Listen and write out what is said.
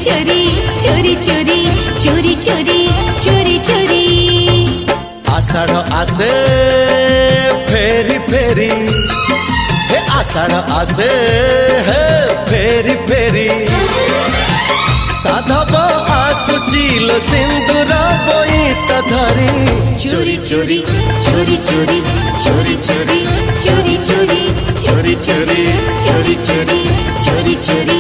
चोरी चोरी चोरी चोरी चोरी चोरी चोरी आषाढ़ आसे फेरी फेरी हे आषाढ़ आसे हे फेरी फेरी साधव आसुचिल सिंदूर बोईत धरी चोरी चोरी चोरी चोरी चोरी चोरी चोरी चोरी चोरी चोरी चोरी चोरी चोरी चोरी